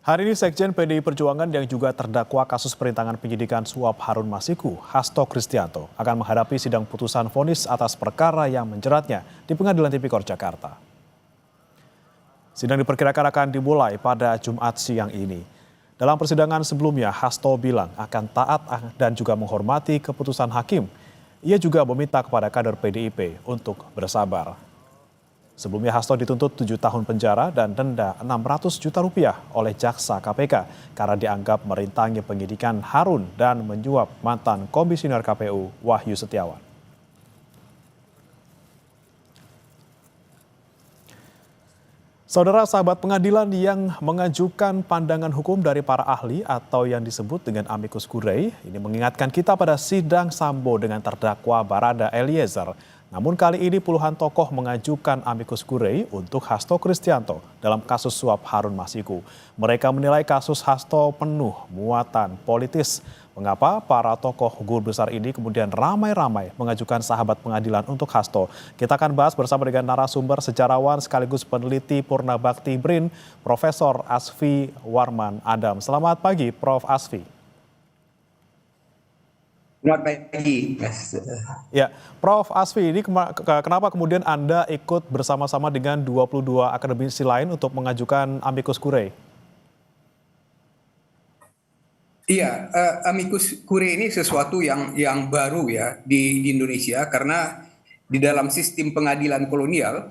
Hari ini Sekjen PDI Perjuangan yang juga terdakwa kasus perintangan penyidikan suap Harun Masiku, Hasto Kristianto, akan menghadapi sidang putusan vonis atas perkara yang menjeratnya di Pengadilan Tipikor Jakarta. Sidang diperkirakan akan dimulai pada Jumat siang ini. Dalam persidangan sebelumnya, Hasto bilang akan taat dan juga menghormati keputusan hakim. Ia juga meminta kepada kader PDIP untuk bersabar. Sebelumnya Hasto dituntut 7 tahun penjara dan denda 600 juta rupiah oleh jaksa KPK karena dianggap merintangi penyidikan Harun dan menyuap mantan komisioner KPU Wahyu Setiawan. Saudara sahabat pengadilan yang mengajukan pandangan hukum dari para ahli atau yang disebut dengan amicus curiae ini mengingatkan kita pada sidang Sambo dengan terdakwa Barada Eliezer. Namun kali ini puluhan tokoh mengajukan amicus curiae untuk Hasto Kristianto dalam kasus suap Harun Masiku. Mereka menilai kasus Hasto penuh muatan politis. Mengapa para tokoh guru besar ini kemudian ramai-ramai mengajukan sahabat pengadilan untuk Hasto? Kita akan bahas bersama dengan narasumber sejarawan sekaligus peneliti Purnabakti BRIN, Profesor Asfi Warman Adam. Selamat pagi, Prof. Asfi. Selamat pagi, Mas. Ya, Prof. Asfi, ini kenapa kemudian Anda ikut bersama-sama dengan 22 akademisi lain untuk mengajukan amicus curiae? Iya, amicus curiae ini sesuatu yang baru ya di Indonesia karena di dalam sistem pengadilan kolonial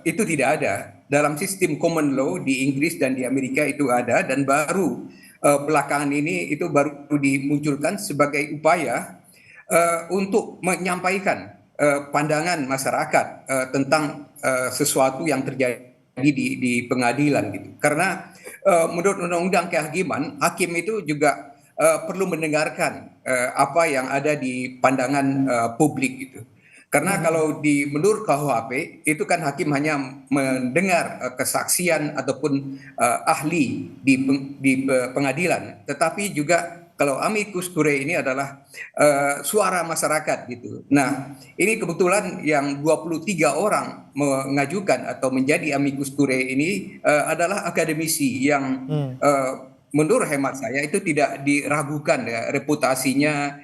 itu tidak ada. Dalam sistem common law di Inggris dan di Amerika itu ada dan baru belakangan ini itu baru dimunculkan sebagai upaya untuk menyampaikan pandangan masyarakat tentang sesuatu yang terjadi di pengadilan gitu. Karena menurut Undang-Undang Kehakiman, hakim itu juga perlu mendengarkan apa yang ada di pandangan publik gitu. Karena kalau menurut KUHP itu kan hakim hanya mendengar kesaksian ataupun ahli di pengadilan, tetapi juga kalau amicus curiae ini adalah suara masyarakat gitu. Nah, ini kebetulan yang 23 orang mengajukan atau menjadi amicus curiae ini adalah akademisi yang menurut hemat saya itu tidak diragukan ya reputasinya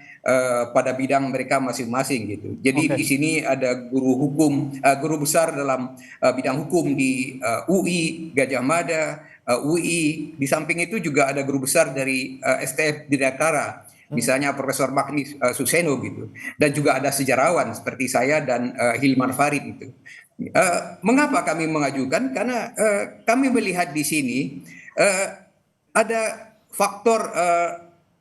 pada bidang mereka masing-masing gitu. Jadi di sini ada guru hukum, guru besar dalam bidang hukum di UI Gajah Mada, UI. Di samping itu juga ada guru besar dari STF Bidakara, misalnya Profesor Magnis Suseno gitu. Dan juga ada sejarawan seperti saya dan Hilman Farid itu. Mengapa kami mengajukan? Karena kami melihat di sini ada faktor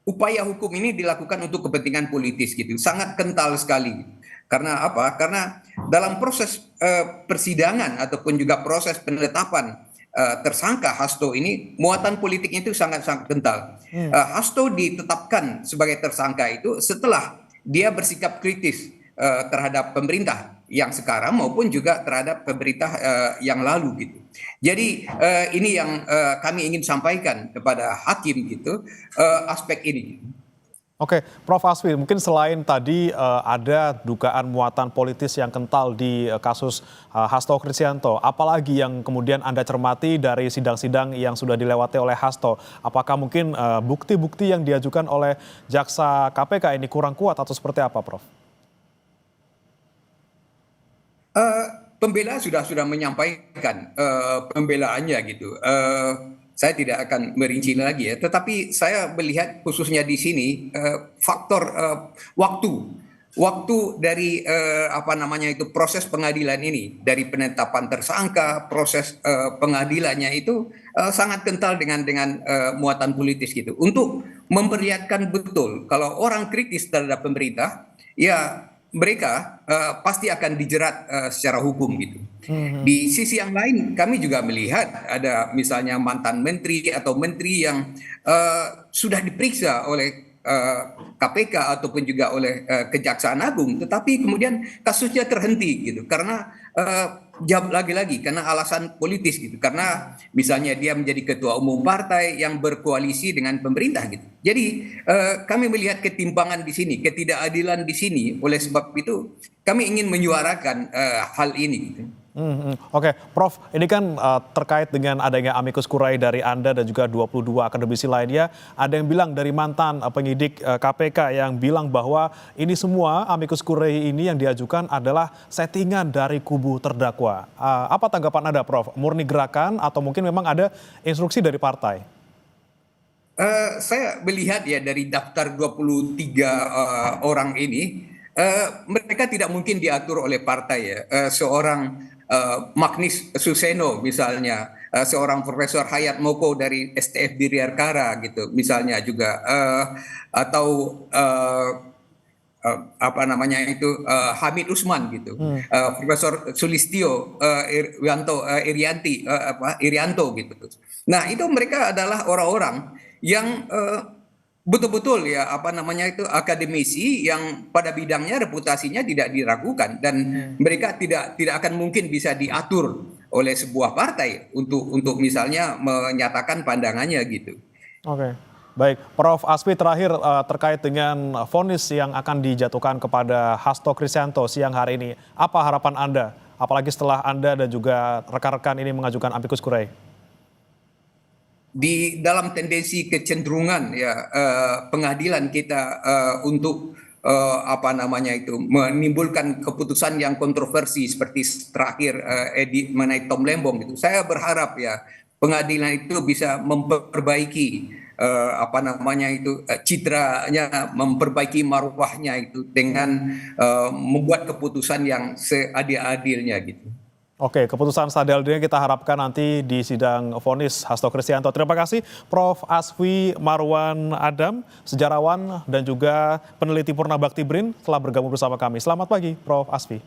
upaya hukum ini dilakukan untuk kepentingan politis gitu, sangat kental sekali. Karena apa? Karena dalam proses persidangan ataupun juga proses penetapan tersangka Hasto ini, muatan politiknya itu sangat-sangat kental. Hasto ditetapkan sebagai tersangka itu setelah dia bersikap kritis terhadap pemerintah yang sekarang maupun juga terhadap pemerintah yang lalu gitu. Jadi ini yang kami ingin sampaikan kepada hakim gitu, aspek ini. Oke, Prof. Asfi, mungkin selain tadi ada dugaan muatan politis yang kental di kasus Hasto Kristianto, apalagi yang kemudian Anda cermati dari sidang-sidang yang sudah dilewati oleh Hasto? Apakah mungkin bukti-bukti yang diajukan oleh jaksa KPK ini kurang kuat atau seperti apa, Prof? Pembela sudah menyampaikan pembelaannya gitu. Saya tidak akan merinci lagi ya, tetapi saya melihat khususnya di sini faktor waktu dari apa namanya itu proses pengadilan ini, dari penetapan tersangka, proses pengadilannya itu sangat kental dengan muatan politis gitu. Untuk memperlihatkan betul kalau orang kritis terhadap pemerintah, ya mereka pasti akan dijerat secara hukum gitu. Di sisi yang lain, kami juga melihat ada misalnya mantan menteri atau menteri yang sudah diperiksa oleh KPK ataupun juga oleh Kejaksaan Agung, tetapi kemudian kasusnya terhenti gitu karena lagi-lagi karena alasan politis gitu, karena misalnya dia menjadi ketua umum partai yang berkoalisi dengan pemerintah gitu. Jadi kami melihat ketimpangan di sini, ketidakadilan di sini. Oleh sebab itu kami ingin menyuarakan hal ini gitu. Oke, Prof, ini kan terkait dengan adanya amicus curiae dari Anda dan juga 22 akademisi lainnya, ada yang bilang dari mantan penyidik KPK yang bilang bahwa ini semua amicus curiae ini yang diajukan adalah settingan dari kubu terdakwa. Apa tanggapan Anda, Prof? Murni gerakan atau mungkin memang ada instruksi dari partai? Saya melihat ya dari daftar 23 orang ini, mereka tidak mungkin diatur oleh partai ya. Seorang Magnis Suseno misalnya, seorang Profesor Hayat Moko dari STF Biryarkara gitu misalnya juga, atau apa namanya itu Hamid Usman gitu, Profesor Sulistyo Irianto gitu. Nah itu mereka adalah orang-orang yang betul-betul ya apa namanya itu akademisi yang pada bidangnya reputasinya tidak diragukan dan mereka tidak akan mungkin bisa diatur oleh sebuah partai untuk misalnya menyatakan pandangannya gitu. Oke, baik. Prof. Asfi terakhir terkait dengan vonis yang akan dijatuhkan kepada Hasto Kristianto siang hari ini. Apa harapan Anda? Apalagi setelah Anda dan juga rekan-rekan ini mengajukan amicus curiae. Di dalam tendensi kecenderungan ya pengadilan kita untuk apa namanya itu menimbulkan keputusan yang kontroversi seperti terakhir mengenai Tom Lembong gitu. Saya berharap ya pengadilan itu bisa memperbaiki apa namanya itu citranya, memperbaiki marwahnya itu dengan membuat keputusan yang seadil-adilnya gitu. Oke, keputusan seadil-adilnya kita harapkan nanti di sidang vonis Hasto Kristianto. Terima kasih Prof. Asfi Marwan Adam, sejarawan dan juga peneliti Purna Bakti BRIN telah bergabung bersama kami. Selamat pagi Prof. Asfi.